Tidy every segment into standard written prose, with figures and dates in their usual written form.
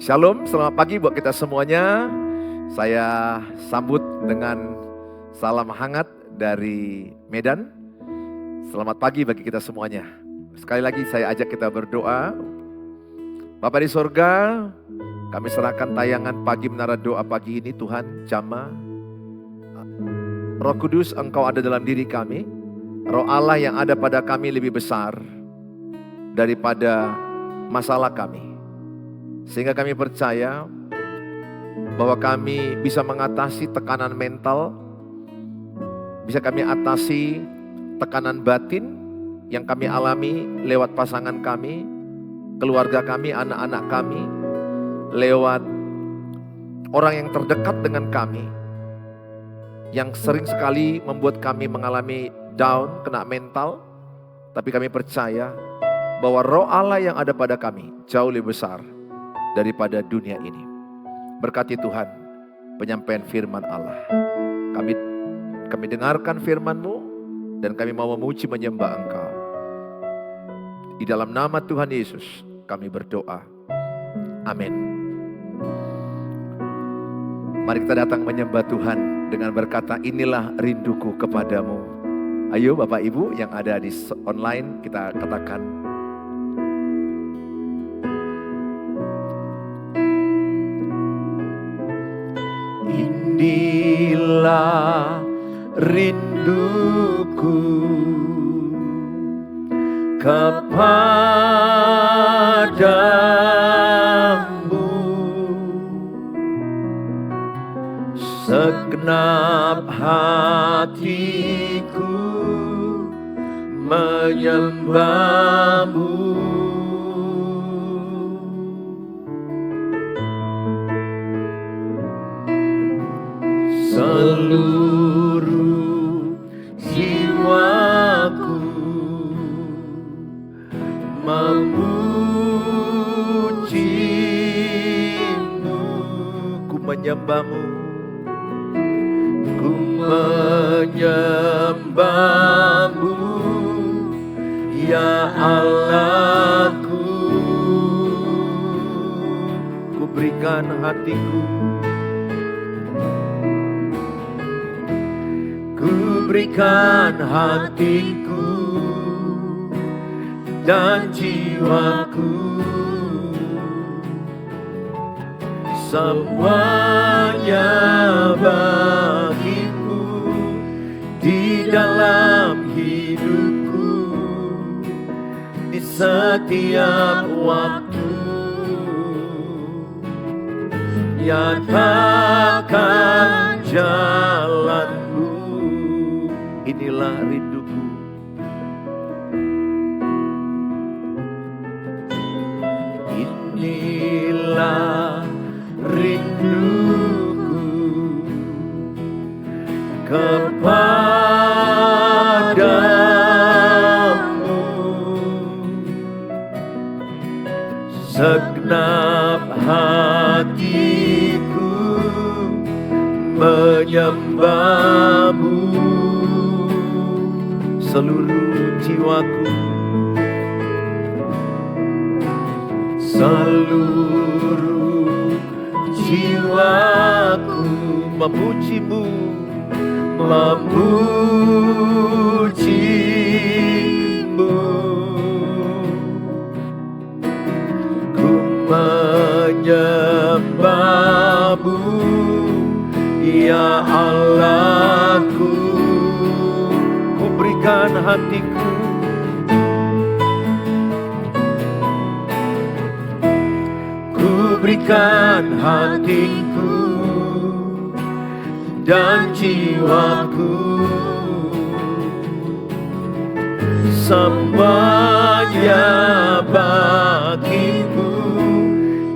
Shalom, selamat pagi buat kita semuanya. Saya sambut dengan salam hangat dari Medan. Selamat pagi bagi kita semuanya. Sekali lagi saya ajak kita berdoa. Bapa di sorga, kami serahkan tayangan pagi menara doa pagi ini Tuhan jamaah. Roh Kudus, Engkau ada dalam diri kami. Roh Allah yang ada pada kami lebih besar daripada masalah kami. Sehingga kami percaya bahwa kami bisa mengatasi tekanan mental, bisa kami atasi tekanan batin yang kami alami lewat pasangan kami, keluarga kami, anak-anak kami, lewat orang yang terdekat dengan kami, yang sering sekali membuat kami mengalami down, kena mental. Tapi kami percaya bahwa roh Allah yang ada pada kami jauh lebih besar daripada dunia ini. Berkati Tuhan penyampaian firman Allah. Kami dengarkan firman-Mu dan kami mau memuji menyembah Engkau. Di dalam nama Tuhan Yesus kami berdoa. Amin. Mari kita datang menyembah Tuhan dengan berkata, inilah rinduku kepadamu. Ayo Bapak Ibu yang ada di online kita katakan, inilah rinduku kepadamu, segenap hatiku menyembahmu. Seluruh jiwaku memujimu, ku menyembahmu, ku menyembahmu, ya Allahku. Ku berikan hatiku, berikan hatiku dan jiwaku, semuanya bagimu di dalam hidupku, di setiap waktu. Nyatakan jalanmu, inilah rinduku. Inilah rinduku kepadamu, segenap hatiku menyembahmu, seluruh jiwaku, seluruh jiwaku memujimu, memujimu, ku menyembahmu, ya Allahku. Ku berikan hatiku, ku berikan hatiku dan jiwaku, semuanya bagimu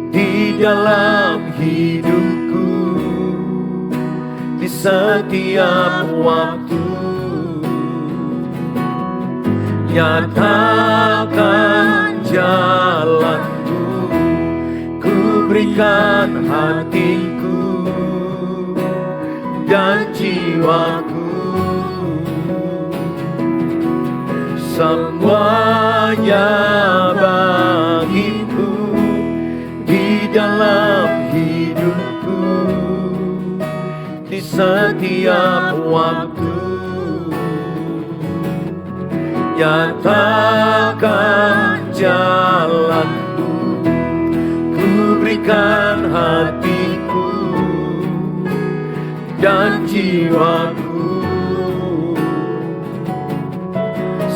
di dalam hidupku, di setiap waktu. Nyatakan jalanmu, ku berikan hatiku dan jiwaku, semuanya bagimu di dalam setiap waktu. Nyatakan jalan-Mu, ku berikan hatiku dan jiwaku,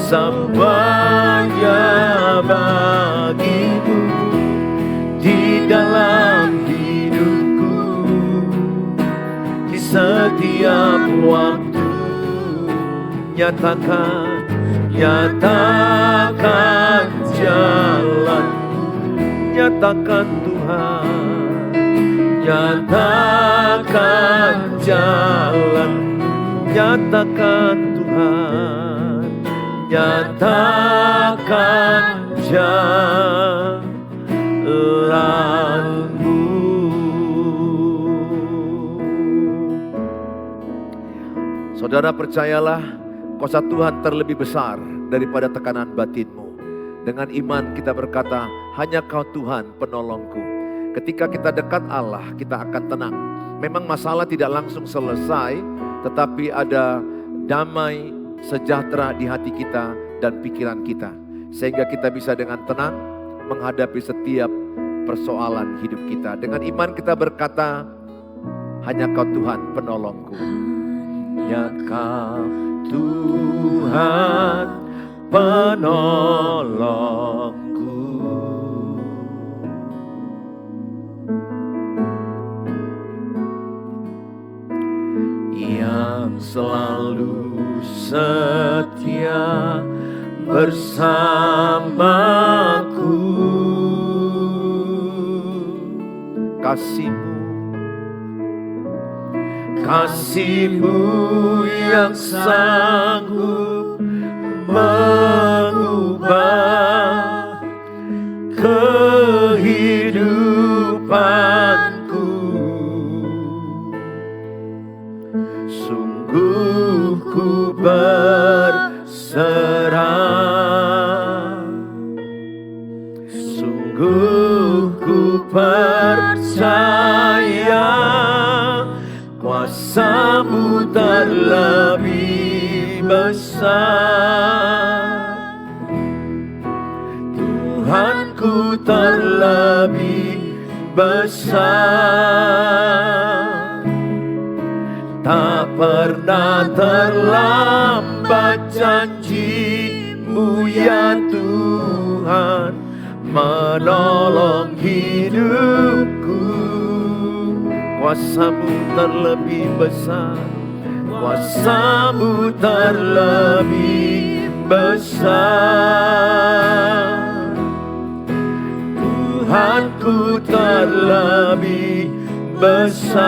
semuanya bagi-Mu di dalam hidupku, di setiap waktu. Nyatakan jalan, nyatakan Tuhan, nyatakan jalan, nyatakan Tuhan, nyatakan jalan-Mu. Saudara, percayalah, kuasa Tuhan terlebih besar daripada tekanan batinmu. Dengan iman kita berkata, hanya Kau Tuhan penolongku. Ketika kita dekat Allah, kita akan tenang. Memang masalah tidak langsung selesai, tetapi ada damai sejahtera di hati kita dan pikiran kita. Sehingga kita bisa dengan tenang menghadapi setiap persoalan hidup kita. Dengan iman kita berkata, hanya Kau Tuhan penolongku. Ya Kau Tuhan penolongku, yang selalu setia bersamaku. Kasih-Mu yang sanggup mengubah kehidupanku. Sungguh ku berserah, sungguh ku percaya, kuasa-Mu terlebih besar. Tuhanku terlebih besar. Tak pernah terlambat janji-Mu ya Tuhan, menolong hidupku. Kuasa-Mu terlebih besar, kuasa-Mu terlebih besar. Tuhanku terlebih besar.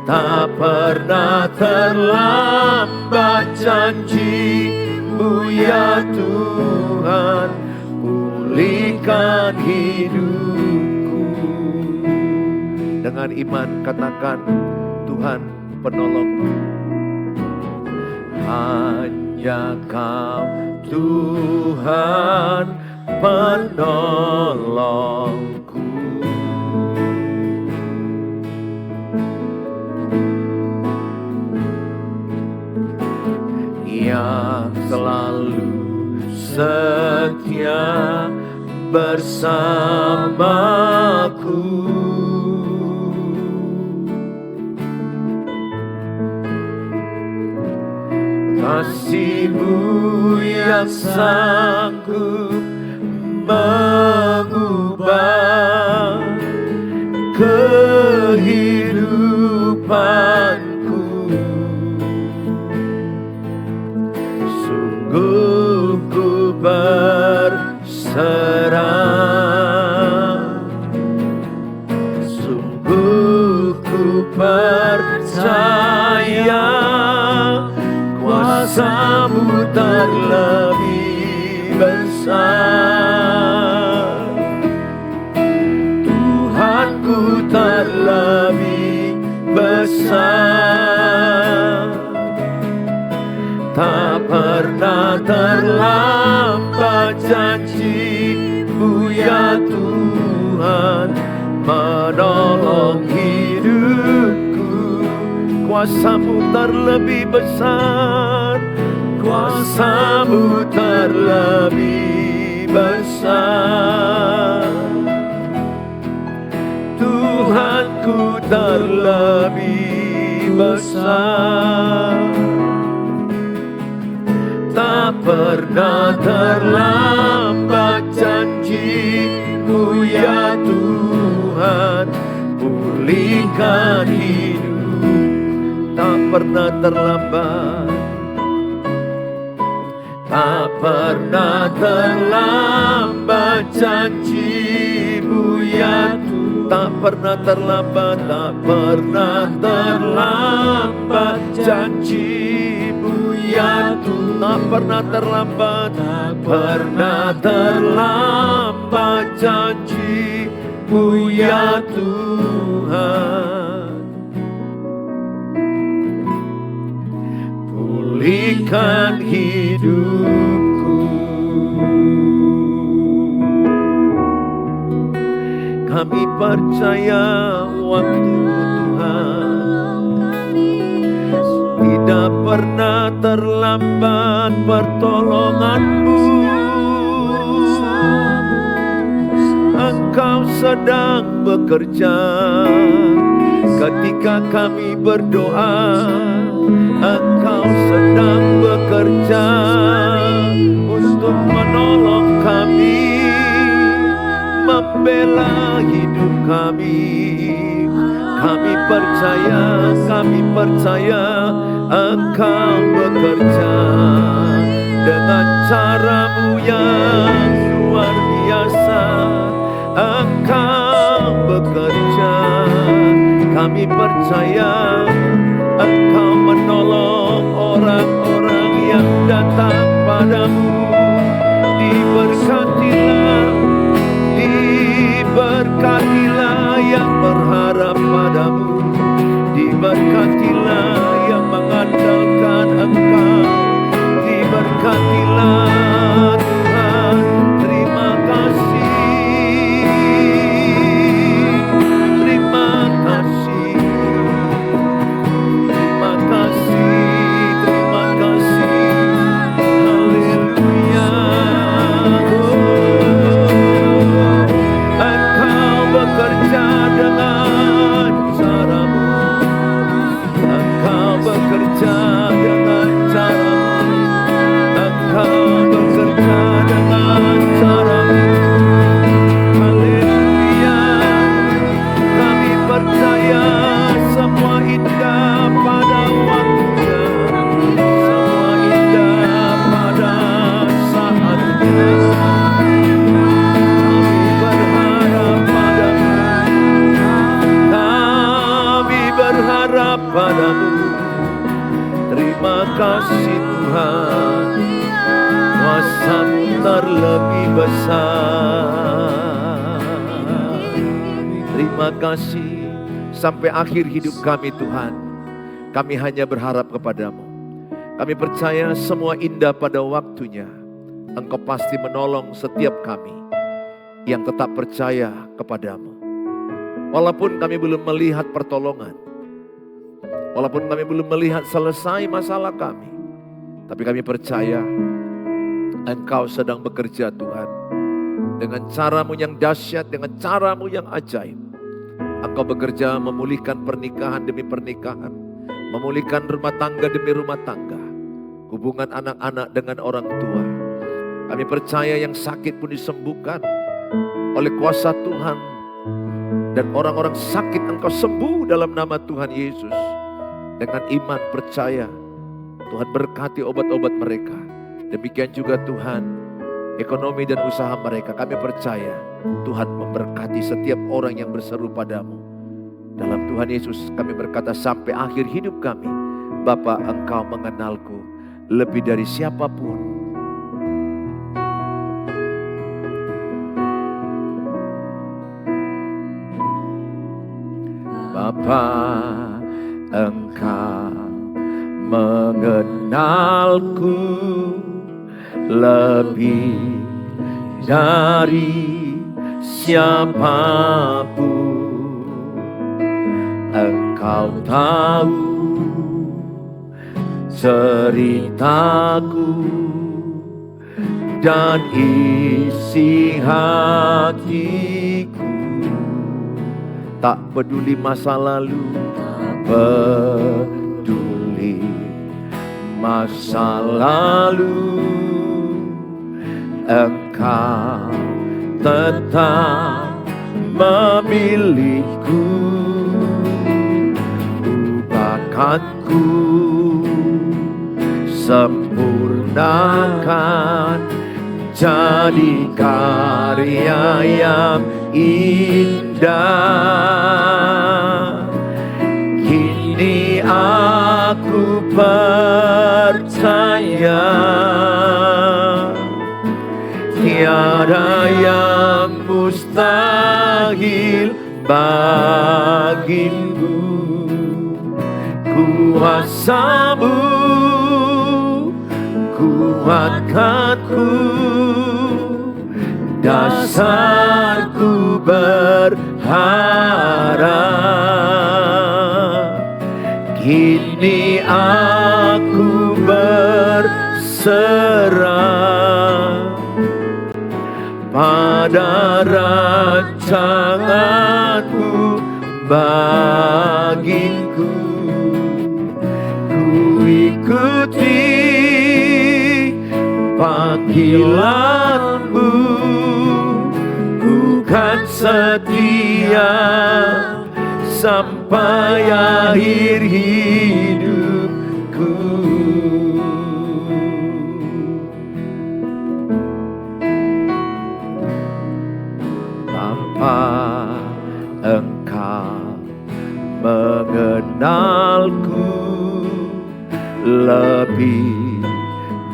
Tak pernah terlambat janji-Mu ya Tuhan, pulihkan hidupku. Dengan iman katakan, Tuhan penolongku. Hanya Kau Tuhan penolongku. Yang selalu setia bersamaku. Kasih-Mu yang sanggup mengubah kehidupanku. Sungguh ku berserah, sungguh ku percaya, kuasa-Mu terlebih besar. Tuhanku terlebih besar. Tak pernah terlambat janji-Mu ya Tuhan, menolong hidup. kuasa-Mu terlebih besar, kuasa-Mu terlebih besar. Tuhanku terlebih besar. Tak pernah terlambat janji-Mu ya Tuhan, pulihkan hidup. Tak pernah terlambat, tak pernah terlambat janji-Mu ya Tuhan. Tak pernah terlambat, tak pernah terlambat janji-Mu ya Tuhan. Tak pernah terlambat, tak pernah terlambat janji-Mu ya Tuhan. Pulihkan hidupku. Kami percaya waktu Tuhan tidak pernah terlambat pertolongan-Mu. Engkau sedang bekerja ketika kami berdoa. Engkau sedang bekerja untuk menolong kami, membela hidup kami. Kami percaya Engkau bekerja dengan cara-Mu yang luar biasa. Engkau bekerja, kami percaya Engkau menolong orang-orang yang datang padamu. Diberkatilah yang berharap padamu, diberkatilah yang mengandalkan Engkau, diberkatilah Tuhan. Terima kasih, terima kasih, terima kasih, terima kasih. Haleluya. Bekerja dengan cara-Mu, Engkau bekerja dengan cara-Mu, Engkau bekerja dengan cara-Mu. Haleluya. Kami percaya semua indah pada waktunya, semua indah pada saatnya. Padamu, terima kasih Tuhan, kuasa-Mu terlebih besar. Terima kasih sampai akhir hidup kami Tuhan, kami hanya berharap kepadamu. Kami percaya semua indah pada waktunya. Engkau pasti menolong setiap kami yang tetap percaya kepadamu. Walaupun kami belum melihat pertolongan, walaupun kami belum melihat selesai masalah kami, tapi kami percaya Engkau sedang bekerja Tuhan. Dengan cara-Mu yang dahsyat, dengan cara-Mu yang ajaib. Engkau bekerja memulihkan pernikahan demi pernikahan, memulihkan rumah tangga demi rumah tangga, hubungan anak-anak dengan orang tua. Kami percaya yang sakit pun disembuhkan oleh kuasa Tuhan. Dan orang-orang sakit Engkau sembuh dalam nama Tuhan Yesus. Dengan iman percaya Tuhan berkati obat-obat mereka. Demikian juga Tuhan ekonomi dan usaha mereka. Kami percaya Tuhan memberkati setiap orang yang berseru padamu. Dalam Tuhan Yesus kami berkata sampai akhir hidup kami, Bapa, Engkau mengenalku lebih dari siapapun. Bapa, Engkau mengenalku lebih dari siapapun. Engkau tahu ceritaku dan isi hatiku. Tak peduli masa lalu, peduli masa lalu, Engkau tetap memilihku. Ubahkanku, sempurnakan, jadi karya yang indah. Kini aku percaya tiada yang mustahil bagimu. Kuasa-Mu kuatkanku, dasarku berharap. Kini aku berserah pada rancangan-Mu bagiku. Ku ikuti panggilan-Mu, ku kan setia sampai akhir hidupku. Tanpa Engkau mengenalku lebih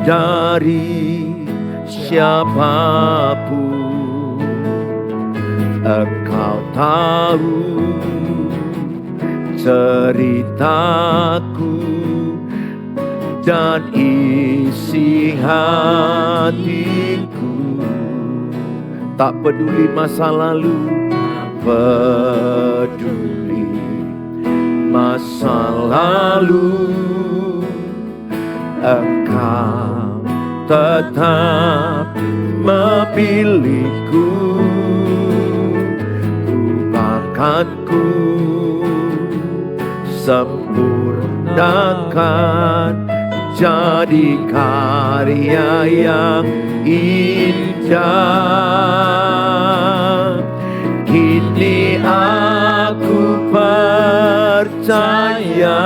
dari siapapun, Engkau tahu ceritaku dan isi hatiku. Tak peduli masa lalu, peduli masa lalu, Engkau tetap memilihku. Ubahkanku, sempurnakan, jadi karya yang indah. Kini aku percaya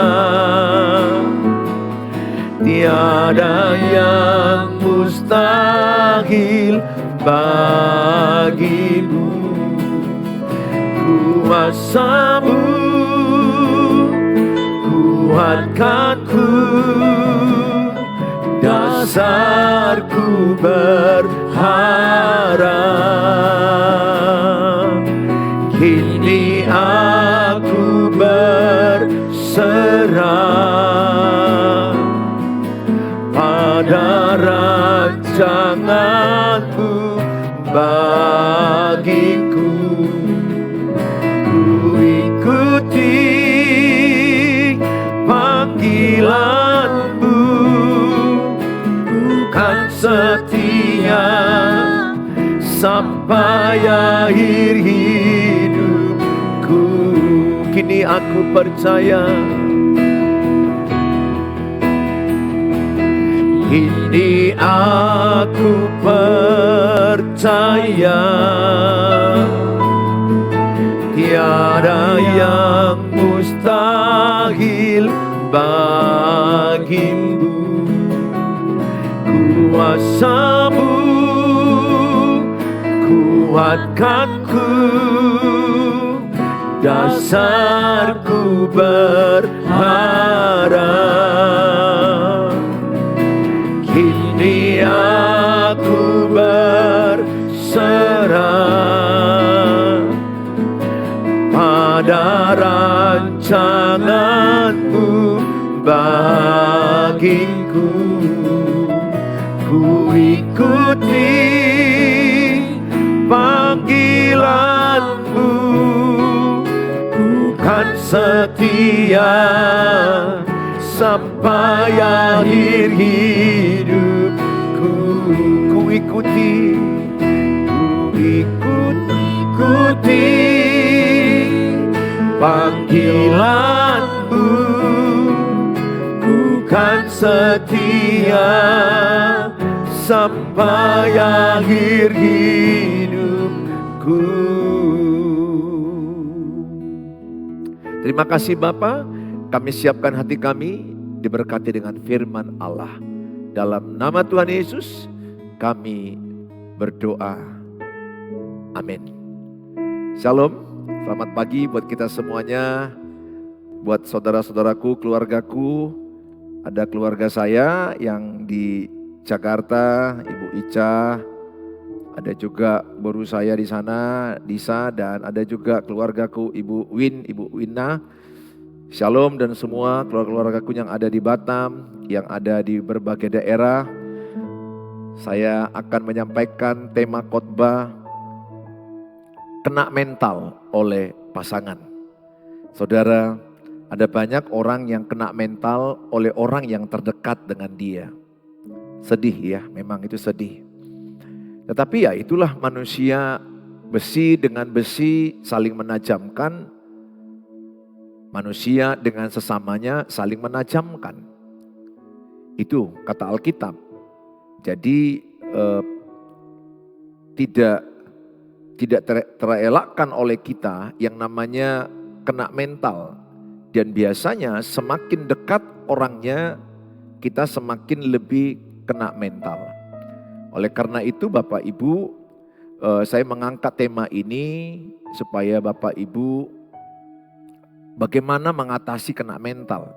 tiada yang mustahil bagimu. Kuasa-Mu kuatkanku, dasarku berharap. Kini aku berserah pada rancangan-Mu bagiku. Ku ikuti panggilan-Mu, ku kan setia sampai akhir hidupku. Kini aku percaya, kini aku percaya tiada yang mustahil bagimu. Kuasa-Mu kuatkanku, dasarku berharap. Kini aku berserah pada rancangan-Mu bagiku. Ku ikuti panggilan-Mu, ku kan setia sampai sampai akhir hidupku. Ku ikuti panggilanmu, ku kan setia sampai akhir hidupku. Terima kasih Bapa, kami siapkan hati kami diberkati dengan firman Allah. Dalam nama Tuhan Yesus kami berdoa. Amin. Shalom, selamat pagi buat kita semuanya. Buat saudara-saudaraku, keluargaku. Ada keluarga saya yang di Jakarta, Ibu Ica. Ada juga baru saya di sana, Disa, dan ada juga keluargaku Ibu Win, Ibu Wina. Shalom dan semua keluarga-keluargaku yang ada di Batam, yang ada di berbagai daerah. Saya akan menyampaikan tema khotbah kena mental oleh pasangan. Saudara, ada banyak orang yang kena mental oleh orang yang terdekat dengan dia. Sedih ya, memang itu sedih. Tetapi ya itulah manusia, besi dengan besi saling menajamkan. Manusia dengan sesamanya saling menajamkan. Itu kata Alkitab. Jadi tidak terelakkan oleh kita yang namanya kena mental. Dan biasanya semakin dekat orangnya, kita semakin lebih kena mental. Oleh karena itu Bapak Ibu, saya mengangkat tema ini supaya Bapak Ibu bagaimana mengatasi kena mental.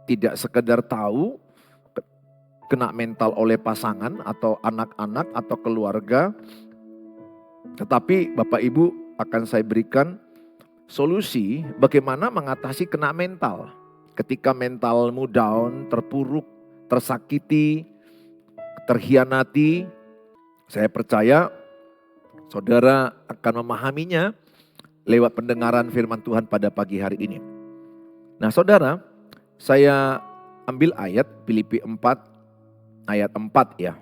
Tidak sekedar tahu kena mental oleh pasangan atau anak-anak atau keluarga. Tetapi Bapak Ibu akan saya berikan solusi bagaimana mengatasi kena mental. Ketika mentalmu down, terpuruk, tersakiti, terhianati, saya percaya saudara akan memahaminya lewat pendengaran firman Tuhan pada pagi hari ini. Nah saudara, saya ambil ayat Filipi 4 ayat 4 ya.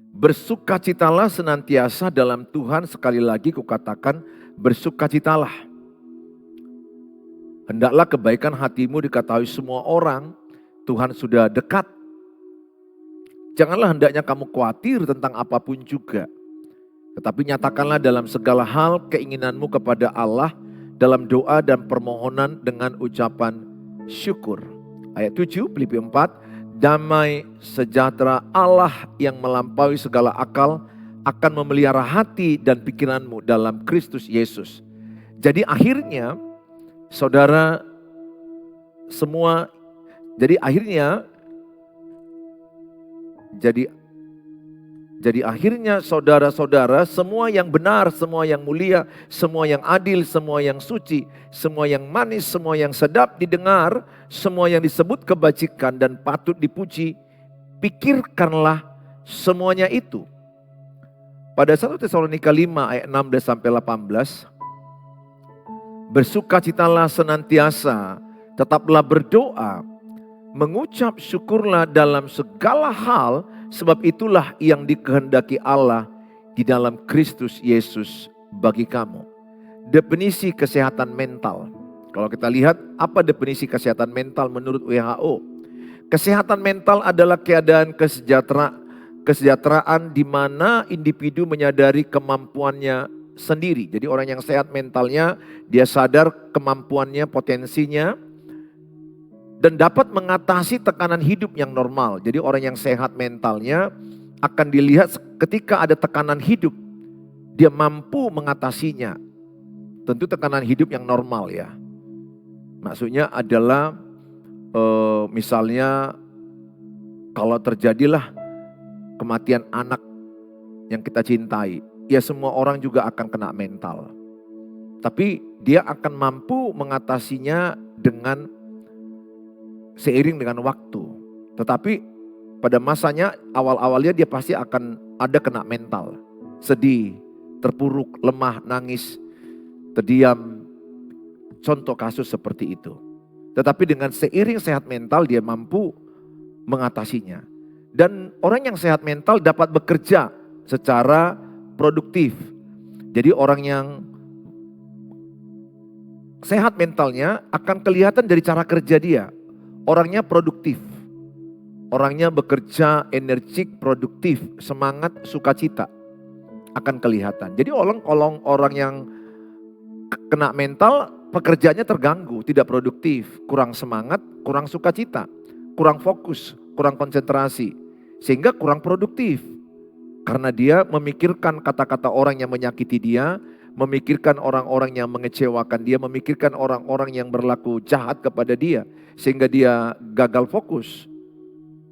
Bersukacitalah senantiasa dalam Tuhan, sekali lagi kukatakan bersukacitalah. Hendaklah kebaikan hatimu diketahui semua orang, Tuhan sudah dekat. Janganlah hendaknya kamu khawatir tentang apapun juga. Tetapi nyatakanlah dalam segala hal keinginanmu kepada Allah dalam doa dan permohonan dengan ucapan syukur. Ayat 7 Filipi 4, damai sejahtera Allah yang melampaui segala akal akan memelihara hati dan pikiranmu dalam Kristus Yesus. Jadi akhirnya saudara semua, jadi akhirnya saudara-saudara, semua yang benar, semua yang mulia, semua yang adil, semua yang suci, semua yang manis, semua yang sedap didengar, semua yang disebut kebajikan dan patut dipuji, pikirkanlah semuanya itu. Pada 1 Tesalonika 5 ayat 16-18, bersukacitalah senantiasa, tetaplah berdoa, mengucap syukurlah dalam segala hal, sebab itulah yang dikehendaki Allah di dalam Kristus Yesus bagi kamu. Definisi kesehatan mental. Kalau kita lihat apa definisi kesehatan mental menurut WHO. Kesehatan mental adalah keadaan kesejahteraan di mana individu menyadari kemampuannya sendiri. Jadi orang yang sehat mentalnya, dia sadar kemampuannya, potensinya, dan dapat mengatasi tekanan hidup yang normal. Jadi orang yang sehat mentalnya akan dilihat ketika ada tekanan hidup, dia mampu mengatasinya. Tentu tekanan hidup yang normal ya. Maksudnya adalah misalnya kalau terjadilah kematian anak yang kita cintai, ya semua orang juga akan kena mental. Tapi dia akan mampu mengatasinya dengan seiring dengan waktu. Tetapi pada masanya awal-awalnya dia pasti akan ada kena mental. Sedih, terpuruk, lemah, nangis, terdiam. Contoh kasus seperti itu. Tetapi dengan seiring sehat mental dia mampu mengatasinya. Dan orang yang sehat mental dapat bekerja secara produktif. Jadi orang yang sehat mentalnya akan kelihatan dari cara kerja dia. Orangnya produktif. Orangnya bekerja energik, produktif, semangat, sukacita akan kelihatan. Jadi orang yang kena mental, pekerjaannya terganggu, tidak produktif, kurang semangat, kurang sukacita, kurang fokus, kurang konsentrasi, sehingga kurang produktif. Karena dia memikirkan kata-kata orang yang menyakiti dia, memikirkan orang-orang yang mengecewakan dia, memikirkan orang-orang yang berlaku jahat kepada dia, sehingga dia gagal fokus.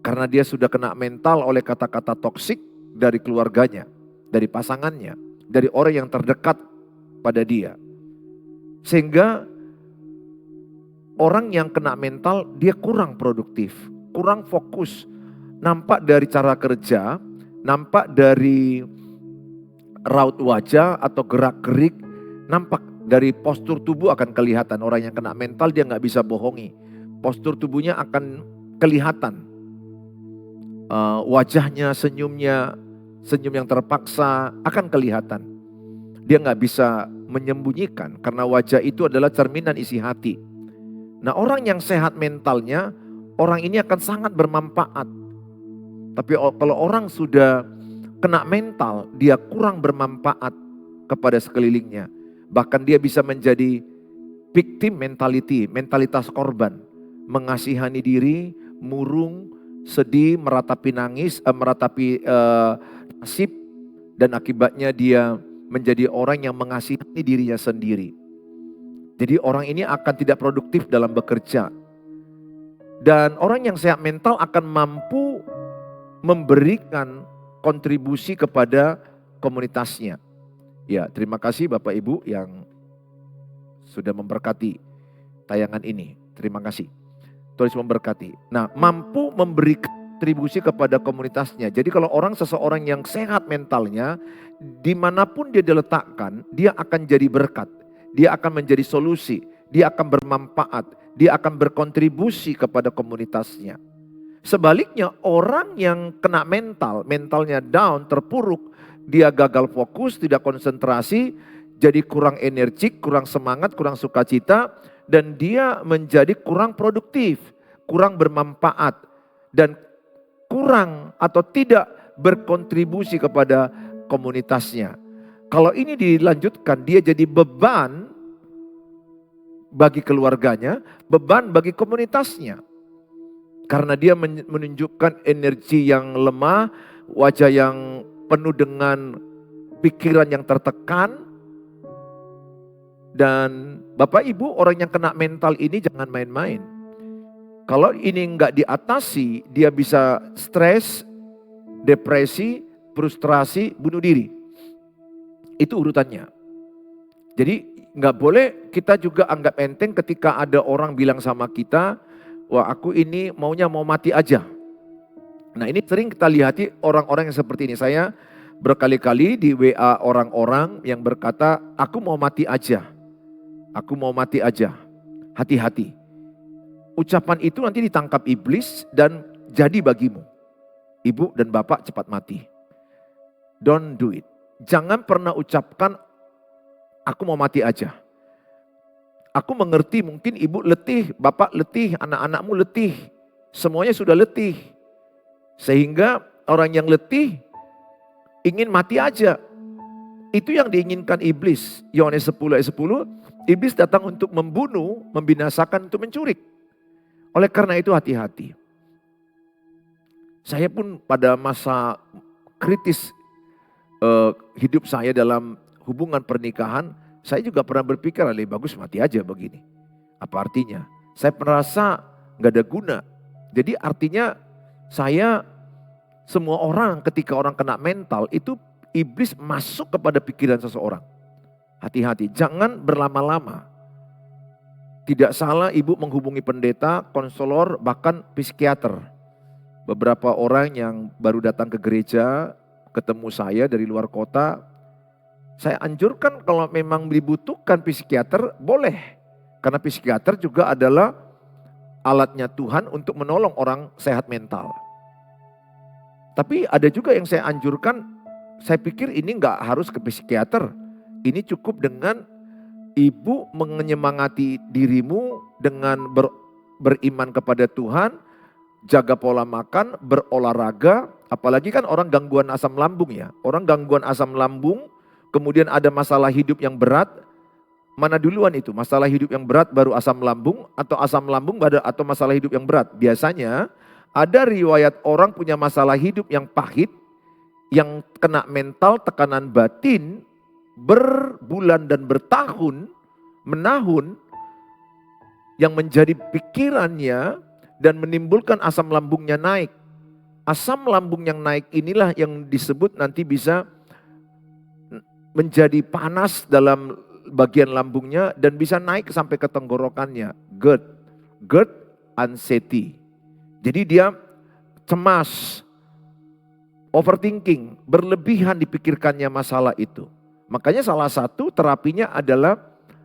Karena dia sudah kena mental oleh kata-kata toksik dari keluarganya, dari pasangannya, dari orang yang terdekat pada dia. Sehingga orang yang kena mental dia kurang produktif, kurang fokus. Nampak dari cara kerja, nampak dari raut wajah atau gerak-gerik, nampak dari postur tubuh akan kelihatan. Orang yang kena mental dia nggak bisa bohongi. Postur tubuhnya akan kelihatan. Wajahnya, senyumnya, senyum yang terpaksa akan kelihatan. Dia nggak bisa menyembunyikan karena wajah itu adalah cerminan isi hati. Nah, orang yang sehat mentalnya, orang ini akan sangat bermanfaat. Tapi kalau orang sudah kena mental, dia kurang bermanfaat kepada sekelilingnya. Bahkan dia bisa menjadi victim mentality, mentalitas korban. Mengasihani diri, murung, sedih, meratapi nangis, meratapi nasib, dan akibatnya dia menjadi orang yang mengasihani dirinya sendiri. Jadi orang ini akan tidak produktif dalam bekerja. Dan orang yang sehat mental akan mampu memberikan kontribusi kepada komunitasnya. Ya, terima kasih Bapak Ibu yang sudah memberkati tayangan ini. Terima kasih. Tuhan memberkati. Nah, mampu memberi kontribusi kepada komunitasnya. Jadi kalau seseorang yang sehat mentalnya, dimanapun dia diletakkan, dia akan jadi berkat. Dia akan menjadi solusi. Dia akan bermanfaat. Dia akan berkontribusi kepada komunitasnya. Sebaliknya orang yang kena mentalnya down, terpuruk, dia gagal fokus, tidak konsentrasi, jadi kurang energik, kurang semangat, kurang sukacita, dan dia menjadi kurang produktif, kurang bermanfaat, dan kurang atau tidak berkontribusi kepada komunitasnya. Kalau ini dilanjutkan, dia jadi beban bagi keluarganya, beban bagi komunitasnya. Karena dia menunjukkan energi yang lemah, wajah yang penuh dengan pikiran yang tertekan. Dan Bapak Ibu, orang yang kena mental ini jangan main-main. Kalau ini enggak diatasi, dia bisa stres, depresi, frustrasi, bunuh diri. Itu urutannya. Jadi enggak boleh kita juga anggap enteng ketika ada orang bilang sama kita, wah aku ini maunya mau mati aja. Nah ini sering kita lihati orang-orang yang seperti ini. Saya berkali-kali di WA orang-orang yang berkata, aku mau mati aja. Aku mau mati aja. Hati-hati. Ucapan itu nanti ditangkap iblis dan jadi bagimu. Ibu dan bapak cepat mati. Don't do it. Jangan pernah ucapkan, aku mau mati aja. Aku mengerti mungkin ibu letih, bapak letih, anak-anakmu letih. Semuanya sudah letih. Sehingga orang yang letih ingin mati aja. Itu yang diinginkan iblis. Yohanes 10 ayat 10, iblis datang untuk membunuh, membinasakan, untuk mencuri. Oleh karena itu hati-hati. Saya pun pada masa kritis hidup saya dalam hubungan pernikahan, saya juga pernah berpikir, lebih bagus mati aja begini. Apa artinya? Saya merasa gak ada guna. Jadi artinya semua orang ketika orang kena mental itu iblis masuk kepada pikiran seseorang. Hati-hati, jangan berlama-lama. Tidak salah ibu menghubungi pendeta, konselor, bahkan psikiater. Beberapa orang yang baru datang ke gereja, ketemu saya dari luar kota, saya anjurkan kalau memang dibutuhkan psikiater, boleh. Karena psikiater juga adalah alatnya Tuhan untuk menolong orang sehat mental. Tapi ada juga yang saya anjurkan, saya pikir ini nggak harus ke psikiater. Ini cukup dengan ibu menyemangati dirimu dengan beriman kepada Tuhan, jaga pola makan, berolahraga, apalagi kan orang gangguan asam lambung ya. Orang gangguan asam lambung, kemudian ada masalah hidup yang berat, mana duluan itu? Masalah hidup yang berat baru asam lambung atau masalah hidup yang berat? Biasanya ada riwayat orang punya masalah hidup yang pahit, yang kena mental tekanan batin, berbulan dan bertahun, menahun, yang menjadi pikirannya dan menimbulkan asam lambungnya naik. Asam lambung yang naik inilah yang disebut nanti bisa menjadi panas dalam bagian lambungnya dan bisa naik sampai ke tenggorokannya. GERD anxiety. Jadi dia cemas, overthinking, berlebihan dipikirkannya masalah itu. Makanya salah satu terapinya adalah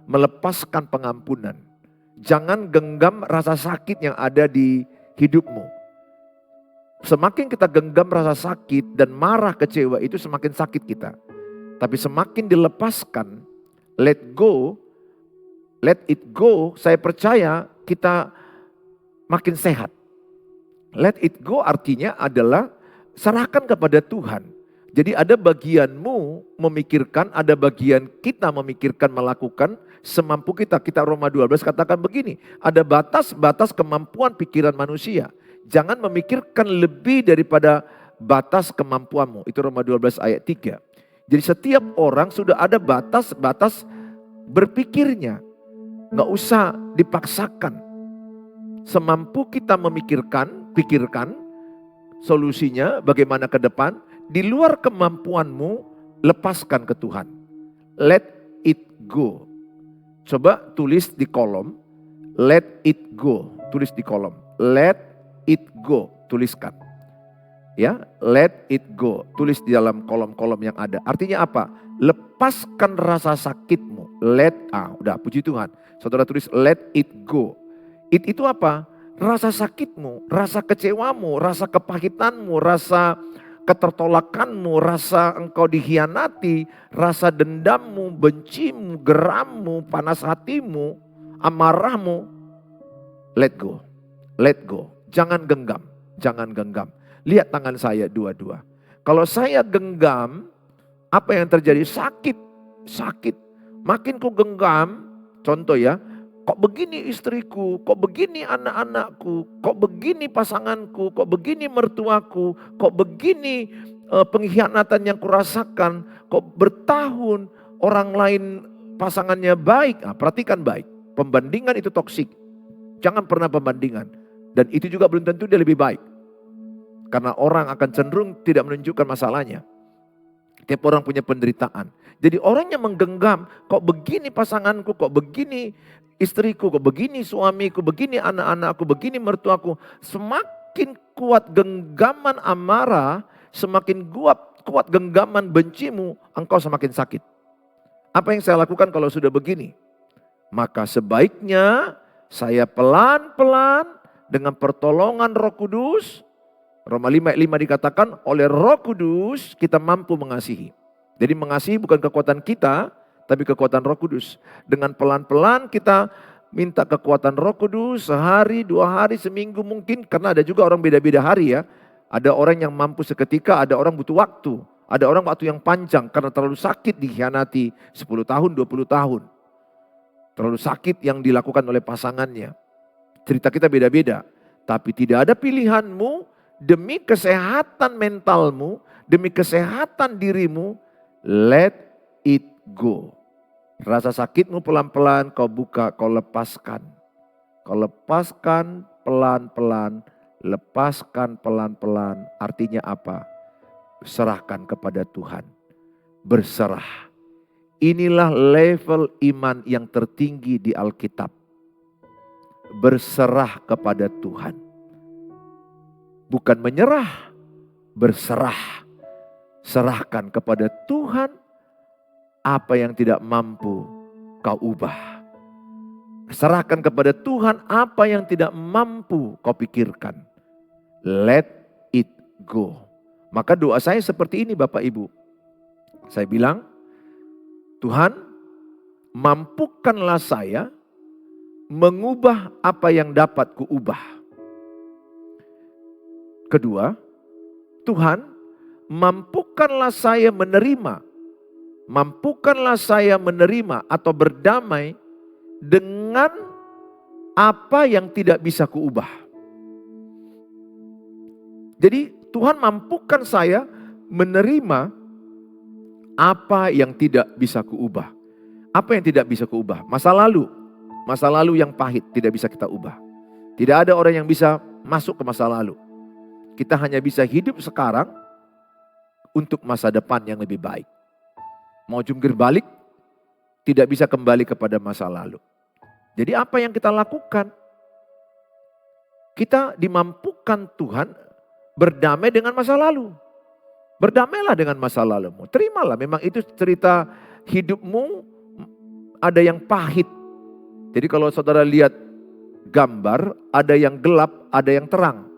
melepaskan pengampunan. Jangan genggam rasa sakit yang ada di hidupmu. Semakin kita genggam rasa sakit dan marah, kecewa, itu semakin sakit kita. Tapi semakin dilepaskan, let it go, saya percaya kita makin sehat. Let it go artinya adalah serahkan kepada Tuhan. Jadi ada bagianmu memikirkan, ada bagian kita memikirkan, melakukan semampu kita. Kita Roma 12 katakan begini, ada batas-batas kemampuan pikiran manusia. Jangan memikirkan lebih daripada batas kemampuanmu. Itu Roma 12 ayat 3. Jadi setiap orang sudah ada batas-batas berpikirnya. Nggak usah dipaksakan. Semampu kita pikirkan solusinya bagaimana ke depan. Di luar kemampuanmu, lepaskan ke Tuhan. Let it go. Coba tulis di kolom. Let it go. Tulis di kolom. Let it go. Tuliskan. Ya, let it go. Tulis di dalam kolom-kolom yang ada. Artinya apa? Lepaskan rasa sakitmu. Udah puji Tuhan. Saudara tulis let it go. It itu apa? Rasa sakitmu, rasa kecewamu, rasa kepahitanmu, rasa ketertolakanmu, rasa engkau dikhianati, rasa dendammu, bencimu, gerammu, panas hatimu, amarahmu. Let go. Let go. Jangan genggam. Jangan genggam. Lihat tangan saya dua-dua. Kalau saya genggam, apa yang terjadi? Sakit. Sakit. Makin ku genggam, contoh ya, kok begini istriku, kok begini anak-anakku, kok begini pasanganku, kok begini mertuaku, kok begini pengkhianatan yang kurasakan, kok bertahun orang lain pasangannya baik. Nah, perhatikan baik, pembandingan itu toksik. Jangan pernah pembandingan. Dan itu juga belum tentu dia lebih baik. Karena orang akan cenderung tidak menunjukkan masalahnya. Tiap orang punya penderitaan. Jadi orang yang menggenggam, kok begini pasanganku, kok begini istriku, kok begini suamiku, begini anak-anakku, begini mertuaku. Semakin kuat genggaman amarah, semakin kuat genggaman bencimu, engkau semakin sakit. Apa yang saya lakukan kalau sudah begini? Maka sebaiknya saya pelan-pelan dengan pertolongan Roh Kudus. Roma 5:5 dikatakan oleh Roh Kudus kita mampu mengasihi. Jadi mengasihi bukan kekuatan kita, tapi kekuatan Roh Kudus. Dengan pelan-pelan kita minta kekuatan Roh Kudus sehari, 2 hari, seminggu mungkin. Karena ada juga orang beda-beda hari ya. Ada orang yang mampu seketika, ada orang butuh waktu. Ada orang waktu yang panjang karena terlalu sakit dikhianati 10 tahun, 20 tahun. Terlalu sakit yang dilakukan oleh pasangannya. Cerita kita beda-beda. Tapi tidak ada pilihanmu. Demi kesehatan mentalmu, demi kesehatan dirimu, let it go. Rasa sakitmu pelan-pelan kau buka, kau lepaskan. Kau lepaskan pelan-pelan, lepaskan pelan-pelan. Artinya apa? Serahkan kepada Tuhan. Berserah. Inilah level iman yang tertinggi di Alkitab. Berserah kepada Tuhan. Bukan menyerah, berserah. Serahkan kepada Tuhan apa yang tidak mampu kau ubah. Serahkan kepada Tuhan apa yang tidak mampu kau pikirkan. Let it go. Maka doa saya seperti ini Bapak Ibu. Saya bilang, Tuhan, mampukanlah saya mengubah apa yang dapat kuubah. Kedua, Tuhan, mampukanlah saya menerima atau berdamai dengan apa yang tidak bisa kuubah. Jadi Tuhan mampukan saya menerima apa yang tidak bisa kuubah. Apa yang tidak bisa kuubah? Masa lalu yang pahit tidak bisa kita ubah. Tidak ada orang yang bisa masuk ke masa lalu. Kita hanya bisa hidup sekarang untuk masa depan yang lebih baik. Mau jungkir balik, tidak bisa kembali kepada masa lalu. Jadi apa yang kita lakukan? Kita dimampukan Tuhan berdamai dengan masa lalu. Berdamailah dengan masa lalumu. Terimalah, memang itu cerita hidupmu ada yang pahit. Jadi kalau saudara lihat gambar, ada yang gelap, ada yang terang.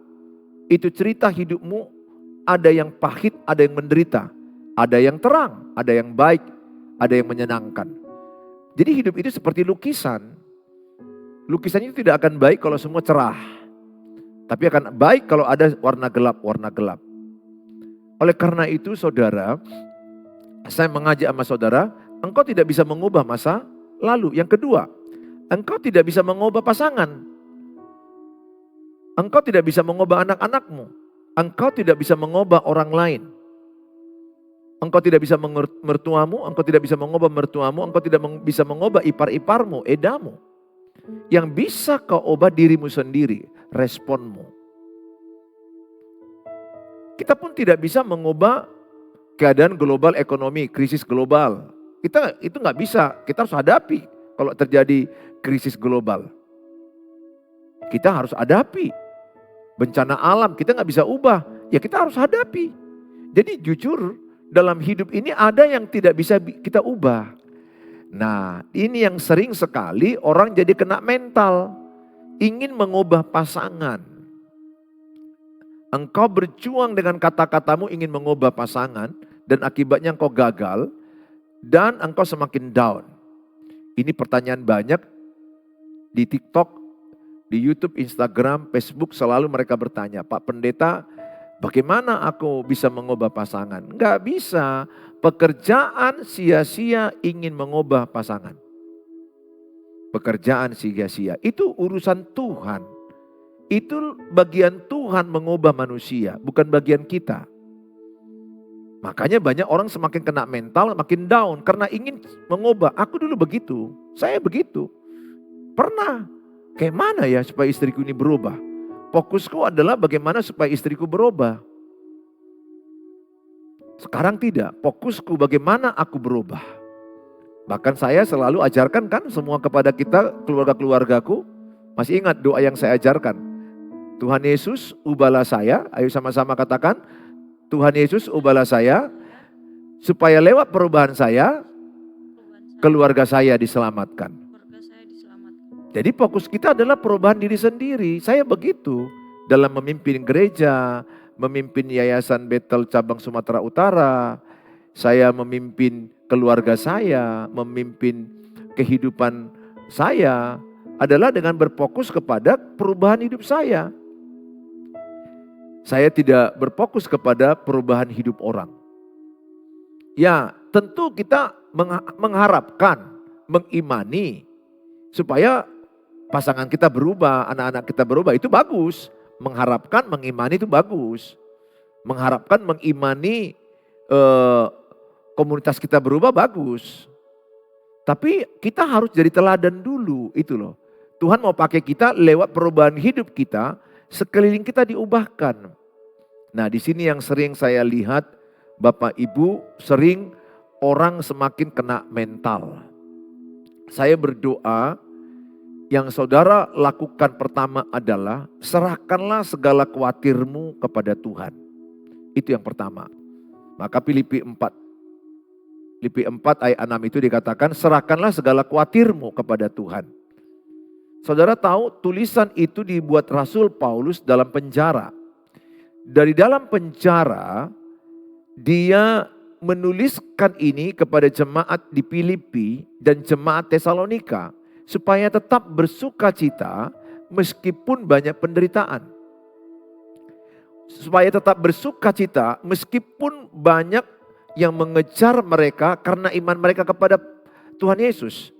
Itu cerita hidupmu ada yang pahit, ada yang menderita. Ada yang terang, ada yang baik, ada yang menyenangkan. Jadi hidup itu seperti lukisan. Lukisannya itu tidak akan baik kalau semua cerah. Tapi akan baik kalau ada warna gelap. Oleh karena itu saudara, saya mengajak sama saudara, engkau tidak bisa mengubah masa lalu. Yang kedua, engkau tidak bisa mengubah pasangan. Engkau tidak bisa mengubah anak-anakmu. Engkau tidak bisa mengubah orang lain. Engkau tidak bisa mertuamu, engkau tidak bisa mengubah mertuamu, engkau tidak bisa mengubah ipar-iparmu, edamu. Yang bisa kau ubah dirimu sendiri, responmu. Kita pun tidak bisa mengubah keadaan global ekonomi, krisis global. Kita itu nggak bisa, kita harus hadapi kalau terjadi krisis global. Kita harus hadapi. Bencana alam kita nggak bisa ubah, ya kita harus hadapi. Jadi jujur dalam hidup ini ada yang tidak bisa kita ubah. Nah ini yang sering sekali orang jadi kena mental. Ingin mengubah pasangan. Engkau berjuang dengan kata-katamu ingin mengubah pasangan. Dan akibatnya engkau gagal. Dan engkau semakin down. Ini pertanyaan banyak di TikTok, di YouTube, Instagram, Facebook selalu mereka bertanya, Pak Pendeta, bagaimana aku bisa mengubah pasangan? Enggak bisa. Pekerjaan sia-sia ingin mengubah pasangan. Pekerjaan sia-sia. Itu urusan Tuhan. Itu bagian Tuhan mengubah manusia, bukan bagian kita. Makanya banyak orang semakin kena mental, makin down. Karena ingin mengubah. Aku dulu begitu, saya begitu. Pernah. Kayak mana ya supaya istriku ini berubah? Fokusku adalah bagaimana supaya istriku berubah. Sekarang tidak, fokusku bagaimana aku berubah. Bahkan saya selalu ajarkan kan semua kepada kita, keluarga-keluargaku. Masih ingat doa yang saya ajarkan? Tuhan Yesus ubahlah saya, ayo sama-sama katakan. Tuhan Yesus ubahlah saya, supaya lewat perubahan saya, keluarga saya diselamatkan. Jadi fokus kita adalah perubahan diri sendiri. Saya begitu dalam memimpin gereja, memimpin Yayasan Betel Cabang Sumatera Utara. Saya memimpin keluarga saya, memimpin kehidupan saya adalah dengan berfokus kepada perubahan hidup saya. Saya tidak berfokus kepada perubahan hidup orang. Ya, tentu kita mengharapkan, mengimani supaya pasangan kita berubah, anak-anak kita berubah, itu bagus. Mengharapkan, mengimani itu bagus. Mengharapkan, mengimani komunitas kita berubah bagus. Tapi kita harus jadi teladan dulu, itu loh. Tuhan mau pakai kita lewat perubahan hidup kita, sekeliling kita diubahkan. Nah di sini yang sering saya lihat, Bapak Ibu, sering orang semakin kena mental. Saya berdoa, yang saudara lakukan pertama adalah serahkanlah segala khawatirmu kepada Tuhan. Itu yang pertama. Maka Filipi 4 ayat 6 itu dikatakan, serahkanlah segala khawatirmu kepada Tuhan. Saudara tahu tulisan itu dibuat Rasul Paulus dalam penjara. Dari dalam penjara dia menuliskan ini kepada jemaat di Filipi dan jemaat Tesalonika supaya tetap bersuka cita meskipun banyak penderitaan. Supaya tetap bersuka cita meskipun banyak yang mengejar mereka karena iman mereka kepada Tuhan Yesus.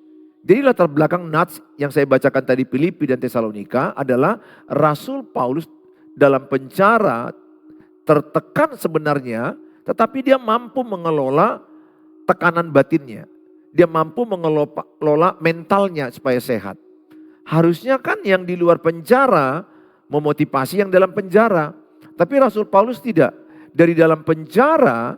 Jadi latar belakang nats yang saya bacakan tadi Filipi dan Tesalonika adalah Rasul Paulus dalam penjara tertekan sebenarnya, tetapi dia mampu mengelola tekanan batinnya. Dia mampu mengelola mentalnya supaya sehat. Harusnya kan yang di luar penjara memotivasi yang dalam penjara. Tapi Rasul Paulus tidak. Dari dalam penjara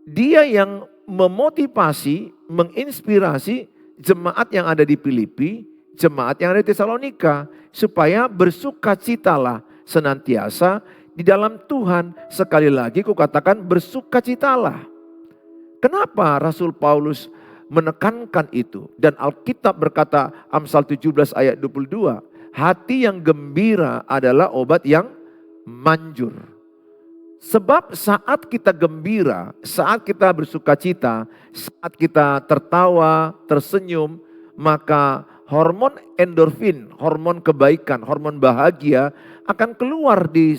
dia yang memotivasi, menginspirasi jemaat yang ada di Filipi, jemaat yang ada di Tesalonika, supaya bersukacitalah senantiasa di dalam Tuhan. Sekali lagi kukatakan bersukacitalah. Kenapa Rasul Paulus menekankan itu? Dan Alkitab berkata Amsal 17 ayat 22, hati yang gembira adalah obat yang manjur. Sebab saat kita gembira, saat kita bersukacita, saat kita tertawa, tersenyum, maka hormon endorfin, hormon kebaikan, hormon bahagia akan keluar di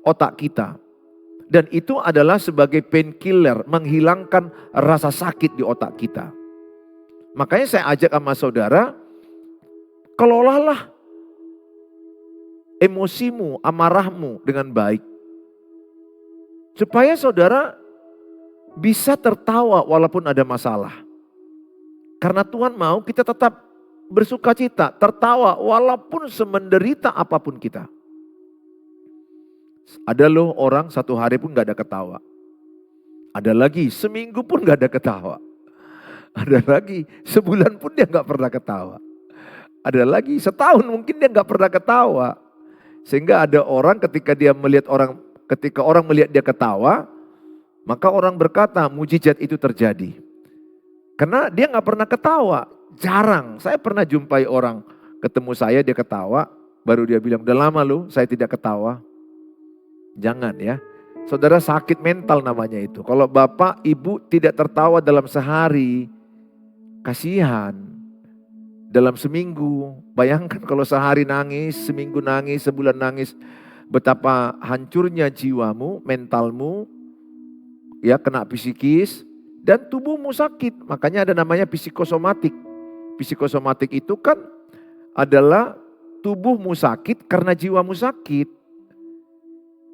otak kita. Dan itu adalah sebagai painkiller, menghilangkan rasa sakit di otak kita. Makanya saya ajak sama saudara, kelolalah emosimu, amarahmu dengan baik. Supaya saudara bisa tertawa walaupun ada masalah. Karena Tuhan mau kita tetap bersukacita, tertawa walaupun semenderita apapun kita. Ada loh orang satu hari pun gak ada ketawa. Ada lagi seminggu pun gak ada ketawa. Ada lagi sebulan pun dia gak pernah ketawa. Ada lagi setahun mungkin dia gak pernah ketawa. Sehingga ada orang ketika orang melihat dia ketawa, maka orang berkata mujizat itu terjadi. Karena dia gak pernah ketawa, jarang. Saya pernah jumpai orang ketemu saya dia ketawa, baru dia bilang udah lama loh saya tidak ketawa. Jangan ya, saudara sakit mental namanya itu. Kalau bapak ibu tidak tertawa dalam sehari, kasihan. Dalam seminggu, bayangkan kalau sehari nangis, seminggu nangis, sebulan nangis. Betapa hancurnya jiwamu, mentalmu, ya kena psikis dan tubuhmu sakit. Makanya ada namanya psikosomatik. Psikosomatik itu kan adalah tubuhmu sakit karena jiwamu sakit.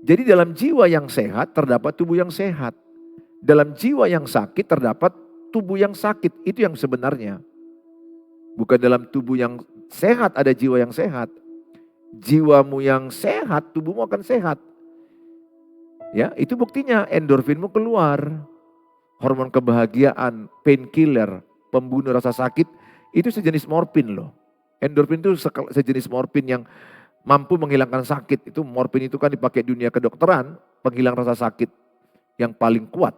Jadi dalam jiwa yang sehat terdapat tubuh yang sehat. Dalam jiwa yang sakit terdapat tubuh yang sakit. Itu yang sebenarnya. Bukan dalam tubuh yang sehat ada jiwa yang sehat. Jiwamu yang sehat, tubuhmu akan sehat. Ya, itu buktinya endorfinmu keluar. Hormon kebahagiaan, painkiller, pembunuh rasa sakit, itu sejenis morfin loh. Endorfin itu sejenis morfin yang mampu menghilangkan sakit. Itu morfin itu kan dipakai dunia kedokteran, penghilang rasa sakit yang paling kuat.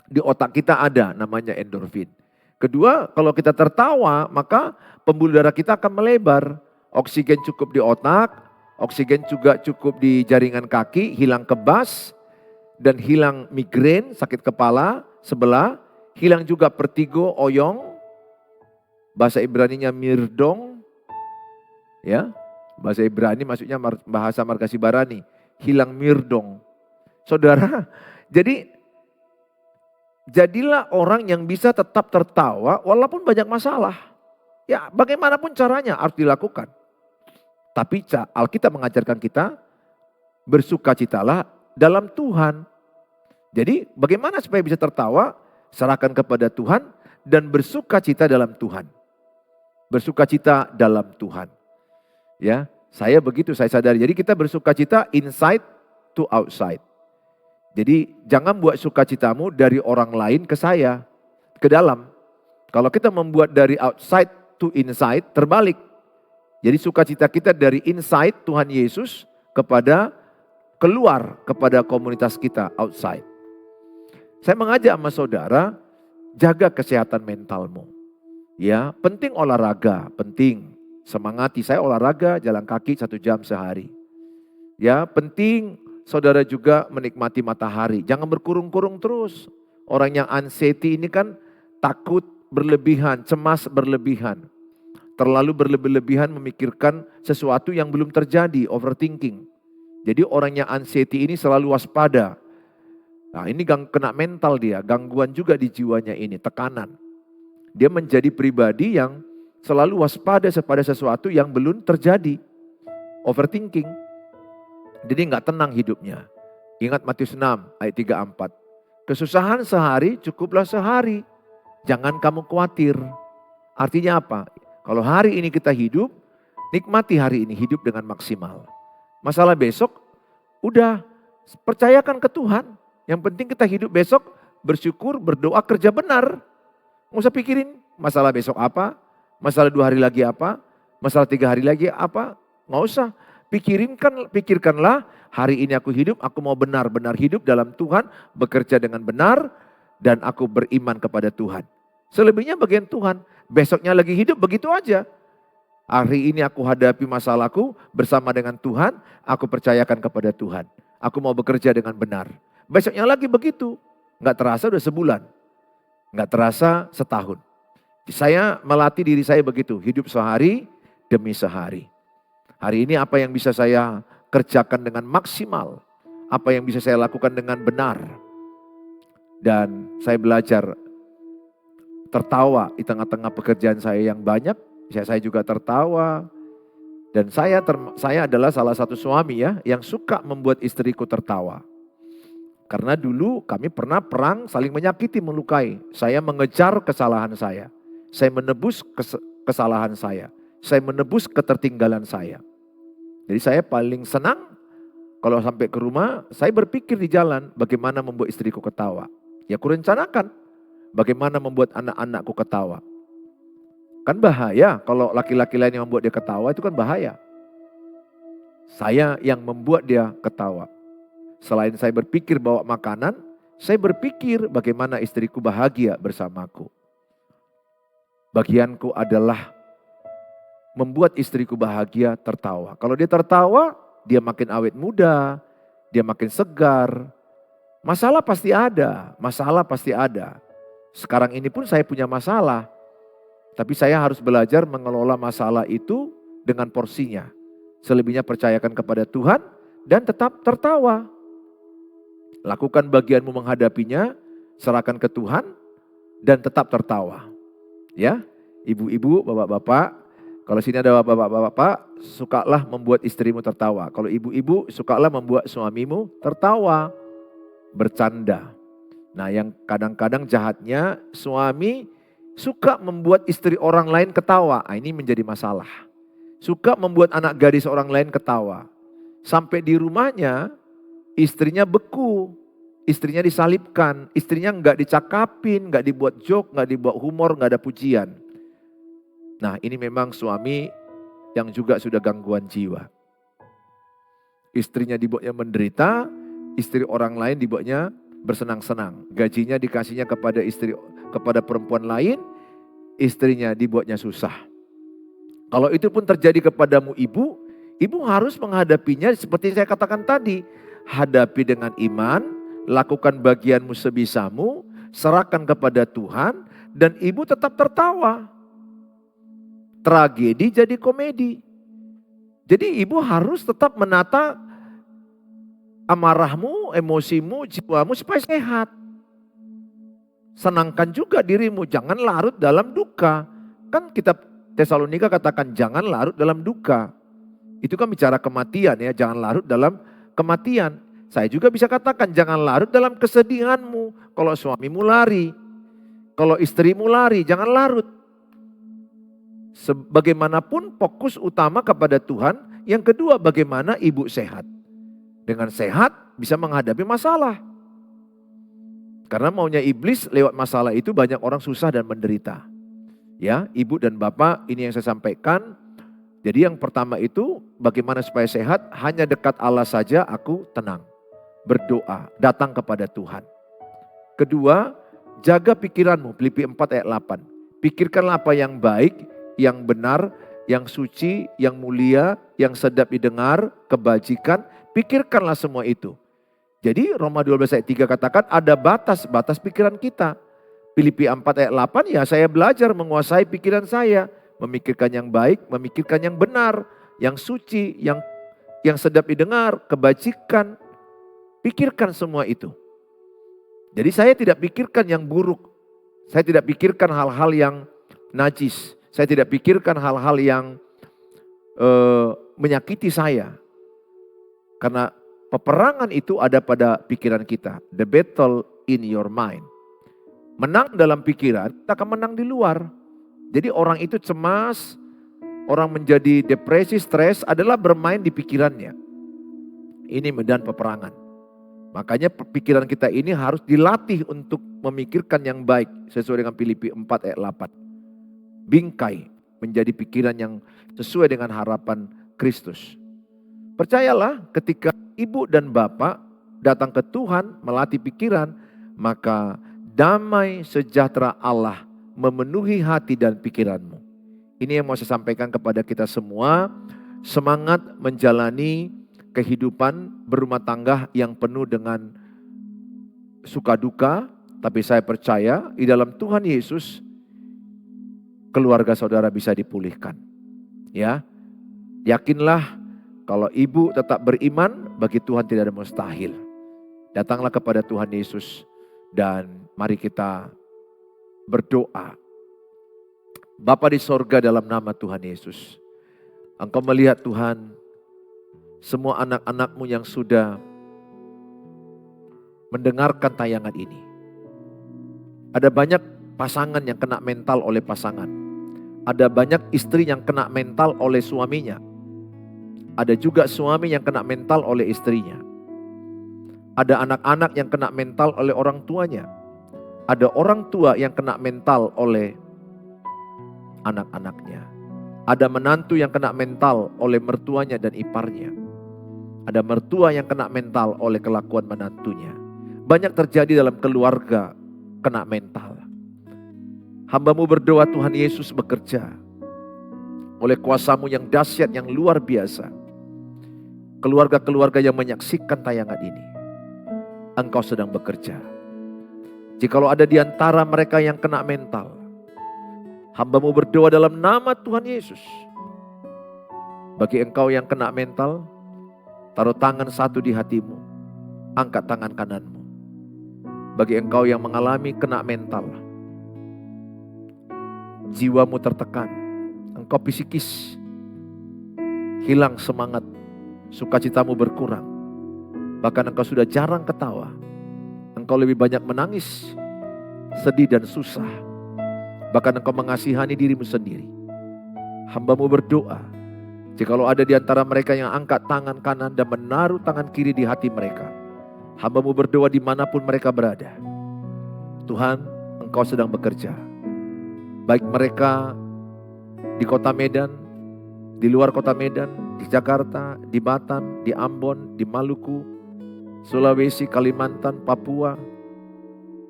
Di otak kita ada namanya endorfin. Kedua, kalau kita tertawa, maka pembuluh darah kita akan melebar. Oksigen cukup di otak, oksigen juga cukup di jaringan kaki, hilang kebas, dan hilang migrain, sakit kepala sebelah, hilang juga vertigo, oyong, bahasa Ibraninya mirdong, ya, bahasa Ibrani maksudnya bahasa margasi barani, hilang mirdong. Saudara, jadilah orang yang bisa tetap tertawa walaupun banyak masalah. Ya, bagaimanapun caranya harus dilakukan. Tapi Alkitab mengajarkan kita bersukacitalah dalam Tuhan. Jadi bagaimana supaya bisa tertawa? Serahkan kepada Tuhan dan bersukacita dalam Tuhan. Bersukacita dalam Tuhan. Ya, saya begitu, saya sadari. Jadi kita bersukacita inside to outside. Jadi jangan buat sukacitamu dari orang lain ke saya, ke dalam. Kalau kita membuat dari outside to inside, terbalik. Jadi sukacita kita dari inside Tuhan Yesus keluar kepada komunitas kita outside. Saya mengajak sama saudara, jaga kesehatan mentalmu. Ya, penting olahraga, penting. Semangati, saya olahraga jalan kaki 1 jam sehari. Ya, penting saudara juga menikmati matahari. Jangan berkurung-kurung terus. Orang yang anxiety ini kan takut berlebihan, cemas berlebihan. Terlalu berlebihan memikirkan sesuatu yang belum terjadi, overthinking. Jadi orang yang anxiety ini selalu waspada. Nah, ini kena mental dia, gangguan juga di jiwanya ini, tekanan. Dia menjadi pribadi yang selalu waspada pada sesuatu yang belum terjadi. Overthinking. Jadi nggak tenang hidupnya. Ingat Matius 6 ayat 3-4. Kesusahan sehari cukuplah sehari. Jangan kamu khawatir. Artinya apa? Kalau hari ini kita hidup, nikmati hari ini, hidup dengan maksimal. Masalah besok, udah percayakan ke Tuhan. Yang penting kita hidup besok, bersyukur, berdoa, kerja benar. Nggak usah pikirin masalah besok apa, masalah 2 hari lagi apa, masalah 3 hari lagi apa. Nggak usah. Pikirkanlah hari ini aku hidup, aku mau benar-benar hidup dalam Tuhan, bekerja dengan benar, dan aku beriman kepada Tuhan. Selebihnya bagian Tuhan. Besoknya lagi hidup begitu aja. Hari ini aku hadapi masalahku bersama dengan Tuhan, aku percayakan kepada Tuhan. Aku mau bekerja dengan benar. Besoknya lagi begitu. Nggak terasa udah sebulan. Nggak terasa setahun. Saya melatih diri saya begitu. Hidup sehari demi sehari. Hari ini apa yang bisa saya kerjakan dengan maksimal. Apa yang bisa saya lakukan dengan benar. Dan saya belajar tertawa di tengah-tengah pekerjaan saya yang banyak. Saya juga tertawa. Dan saya adalah salah satu suami ya yang suka membuat istriku tertawa. Karena dulu kami pernah perang saling menyakiti, melukai. Saya mengejar kesalahan saya. Saya menebus kesalahan saya. Saya menebus ketertinggalan saya. Jadi saya paling senang kalau sampai ke rumah, saya berpikir di jalan bagaimana membuat istriku ketawa. Ya kurencanakan bagaimana membuat anak-anakku ketawa. Kan bahaya kalau laki-laki lain yang membuat dia ketawa, itu kan bahaya. Saya yang membuat dia ketawa. Selain saya berpikir bawa makanan, saya berpikir bagaimana istriku bahagia bersamaku. Bagianku adalah membuat istriku bahagia tertawa. Kalau dia tertawa, dia makin awet muda, dia makin segar. Masalah pasti ada. Sekarang ini pun saya punya masalah. Tapi saya harus belajar mengelola masalah itu dengan porsinya. Selebihnya percayakan kepada Tuhan dan tetap tertawa. Lakukan bagianmu menghadapinya, serahkan ke Tuhan dan tetap tertawa. Ya, ibu-ibu, bapak-bapak, kalau sini ada bapak-bapak, sukalah membuat istrimu tertawa. Kalau ibu-ibu, sukalah membuat suamimu tertawa, bercanda. Nah, yang kadang-kadang jahatnya suami suka membuat istri orang lain ketawa. Nah, ini menjadi masalah. Suka membuat anak gadis orang lain ketawa. Sampai di rumahnya istrinya beku. Istrinya disalibkan. Istrinya nggak dicakapin, nggak dibuat joke, nggak dibuat humor, nggak ada pujian. Nah, ini memang suami yang juga sudah gangguan jiwa. Istrinya dibuatnya menderita, istri orang lain dibuatnya bersenang-senang. Gajinya dikasihnya kepada perempuan lain, istrinya dibuatnya susah. Kalau itu pun terjadi kepadamu ibu, ibu harus menghadapinya seperti saya katakan tadi. Hadapi dengan iman, lakukan bagianmu sebisamu, serahkan kepada Tuhan, dan ibu tetap tertawa. Tragedi jadi komedi. Jadi ibu harus tetap menata amarahmu, emosimu, jiwamu supaya sehat. Senangkan juga dirimu, jangan larut dalam duka. Kan kitab Tesalonika katakan jangan larut dalam duka. Itu kan bicara kematian ya, jangan larut dalam kematian. Saya juga bisa katakan jangan larut dalam kesedihanmu. Kalau suamimu lari, kalau istrimu lari, jangan larut. Sebagaimanapun fokus utama kepada Tuhan. Yang kedua bagaimana ibu sehat. Dengan sehat bisa menghadapi masalah. Karena maunya iblis lewat masalah itu banyak orang susah dan menderita. Ya, ibu dan bapak ini yang saya sampaikan. Jadi yang pertama itu bagaimana supaya sehat, hanya dekat Allah saja aku tenang. Berdoa, datang kepada Tuhan. Kedua, jaga pikiranmu, Filipi 4 ayat 8. Pikirkanlah apa yang baik, yang benar, yang suci, yang mulia, yang sedap didengar, kebajikan, pikirkanlah semua itu. Jadi Roma 12 ayat 3 katakan ada batas pikiran kita. Filipi 4 ayat 8, ya saya belajar menguasai pikiran saya. Memikirkan yang baik, memikirkan yang benar, yang suci, yang sedap didengar, kebajikan. Pikirkan semua itu. Jadi saya tidak pikirkan yang buruk. Saya tidak pikirkan hal-hal yang najis. Saya tidak pikirkan hal-hal yang menyakiti saya. Karena peperangan itu ada pada pikiran kita. The battle in your mind. Menang dalam pikiran, kita akan menang di luar. Jadi orang itu cemas, orang menjadi depresi, stres adalah bermain di pikirannya. Ini medan peperangan. Makanya pikiran kita ini harus dilatih untuk memikirkan yang baik. Sesuai dengan Filipi 4 ayat 8. Bingkai menjadi pikiran yang sesuai dengan harapan Kristus. Percayalah ketika ibu dan bapak datang ke Tuhan melatih pikiran, maka damai sejahtera Allah memenuhi hati dan pikiranmu. Ini yang mau saya sampaikan kepada kita semua. Semangat menjalani kehidupan berumah tangga yang penuh dengan suka duka. Tapi saya percaya di dalam Tuhan Yesus keluarga saudara bisa dipulihkan. Ya, yakinlah kalau ibu tetap beriman, bagi Tuhan tidak ada mustahil. Datanglah kepada Tuhan Yesus dan mari kita berdoa. Bapa di sorga, dalam nama Tuhan Yesus, Engkau melihat Tuhan semua anak-anak-Mu yang sudah mendengarkan tayangan ini. Ada banyak pasangan yang kena mental oleh pasangan. Ada banyak istri yang kena mental oleh suaminya. Ada juga suami yang kena mental oleh istrinya. Ada anak-anak yang kena mental oleh orang tuanya. Ada orang tua yang kena mental oleh anak-anaknya. Ada menantu yang kena mental oleh mertuanya dan iparnya. Ada mertua yang kena mental oleh kelakuan menantunya. Banyak terjadi dalam keluarga kena mental. Hamba-Mu berdoa Tuhan Yesus bekerja. Oleh kuasa-Mu yang dahsyat, yang luar biasa. Keluarga-keluarga yang menyaksikan tayangan ini, Engkau sedang bekerja. Jikalau ada di antara mereka yang kena mental, hamba-Mu berdoa dalam nama Tuhan Yesus. Bagi engkau yang kena mental, taruh tangan satu di hatimu, angkat tangan kananmu. Bagi engkau yang mengalami kena mental, jiwamu tertekan, engkau psikis, hilang semangat, sukacitamu berkurang. Bahkan engkau sudah jarang ketawa. Engkau lebih banyak menangis, sedih dan susah. Bahkan engkau mengasihani dirimu sendiri. Hamba-Mu berdoa, jikalau ada di antara mereka yang angkat tangan kanan dan menaruh tangan kiri di hati mereka, hamba-Mu berdoa dimanapun mereka berada. Tuhan, Engkau sedang bekerja. Baik mereka di kota Medan, di luar kota Medan, di Jakarta, di Batam, di Ambon, di Maluku, Sulawesi, Kalimantan, Papua,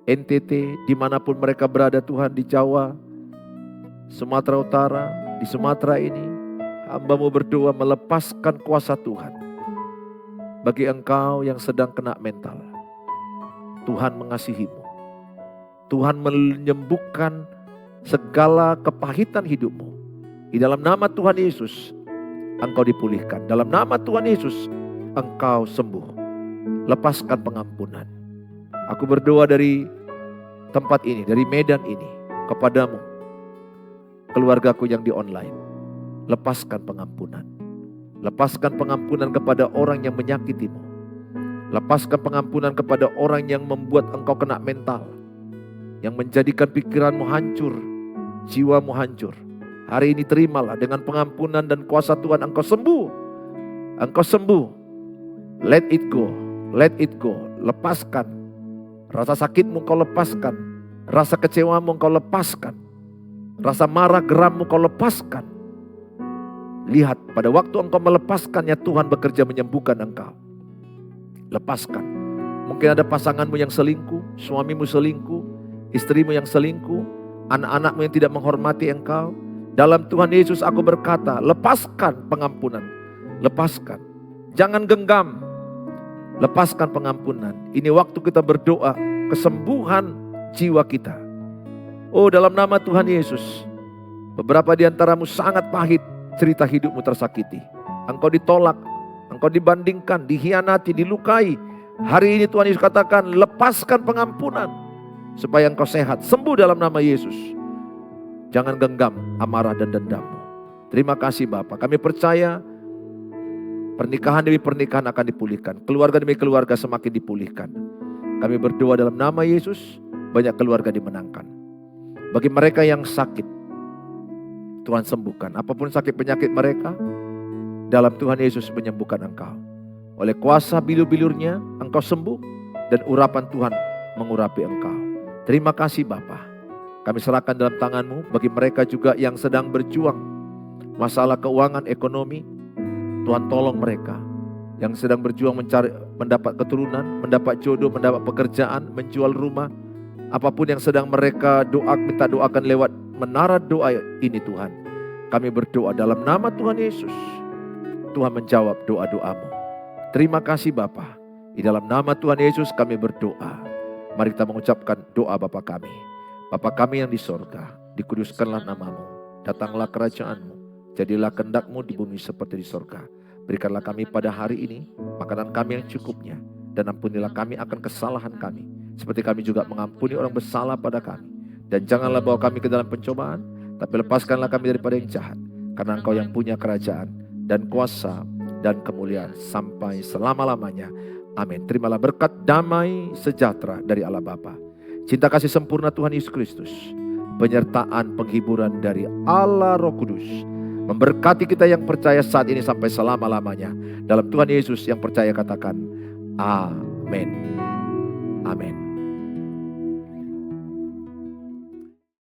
NTT, dimanapun mereka berada Tuhan, di Jawa, Sumatera Utara, di Sumatera ini, hamba-Mu berdoa melepaskan kuasa Tuhan. Bagi engkau yang sedang kena mental, Tuhan mengasihi-Mu. Tuhan menyembuhkan segala kepahitan hidupmu. Di dalam nama Tuhan Yesus, engkau dipulihkan. Dalam nama Tuhan Yesus, engkau sembuh. Lepaskan pengampunan. Aku berdoa dari tempat ini, dari Medan ini, kepadamu, keluargaku yang di online. Lepaskan pengampunan. Lepaskan pengampunan kepada orang yang menyakitimu. Lepaskan pengampunan kepada orang yang membuat engkau kena mental, yang menjadikan pikiranmu hancur, jiwamu hancur. Hari ini terimalah dengan pengampunan dan kuasa Tuhan, engkau sembuh. Engkau sembuh. Let it go. Let it go. Lepaskan. Rasa sakitmu kau lepaskan. Rasa kecewamu kau lepaskan. Rasa marah gerammu kau lepaskan. Lihat, pada waktu engkau melepaskannya, Tuhan bekerja menyembuhkan engkau. Lepaskan. Mungkin ada pasanganmu yang selingkuh, suamimu selingkuh, istrimu yang selingkuh, anak-anakmu yang tidak menghormati engkau, Dalam Tuhan Yesus aku berkata, lepaskan pengampunan. Lepaskan. Jangan genggam. Lepaskan pengampunan. Ini waktu kita berdoa kesembuhan jiwa kita. Oh, dalam nama Tuhan Yesus. Beberapa di antaramu sangat pahit cerita hidupmu tersakiti. Engkau ditolak, engkau dibandingkan, dikhianati, dilukai. Hari ini Tuhan Yesus katakan, lepaskan pengampunan supaya engkau sehat, sembuh dalam nama Yesus. Jangan genggam amarah dan dendammu. Terima kasih Bapa. Kami percaya pernikahan demi pernikahan akan dipulihkan, keluarga demi keluarga semakin dipulihkan. Kami berdoa dalam nama Yesus, banyak keluarga dimenangkan. Bagi mereka yang sakit, Tuhan sembuhkan. Apapun sakit penyakit mereka, dalam Tuhan Yesus menyembuhkan engkau. Oleh kuasa bilur-bilurnya engkau sembuh dan urapan Tuhan mengurapi engkau. Terima kasih Bapa. Kami serahkan dalam tangan-Mu bagi mereka juga yang sedang berjuang masalah keuangan ekonomi. Tuhan tolong mereka yang sedang berjuang mencari, mendapat keturunan, mendapat jodoh, mendapat pekerjaan, menjual rumah. Apapun yang sedang mereka minta doakan lewat menara doa ini Tuhan. Kami berdoa dalam nama Tuhan Yesus. Tuhan menjawab doa-doamu. Terima kasih Bapa. Di dalam nama Tuhan Yesus kami berdoa. Mari kita mengucapkan doa Bapa kami. Bapa kami yang di sorga, dikuduskanlah namamu. Datanglah kerajaan-Mu. Jadilah kehendak-Mu di bumi seperti di sorga. Berikanlah kami pada hari ini makanan kami yang cukupnya. Dan ampunilah kami akan kesalahan kami, seperti kami juga mengampuni orang bersalah pada kami. Dan janganlah bawa kami ke dalam pencobaan, tapi lepaskanlah kami daripada yang jahat. Karena Engkau yang punya kerajaan dan kuasa dan kemuliaan sampai selama-lamanya. Amin. Terimalah berkat damai sejahtera dari Allah Bapa, cinta kasih sempurna Tuhan Yesus Kristus, penyertaan penghiburan dari Allah Roh Kudus, memberkati kita yang percaya saat ini sampai selama-lamanya. Dalam Tuhan Yesus yang percaya katakan amin.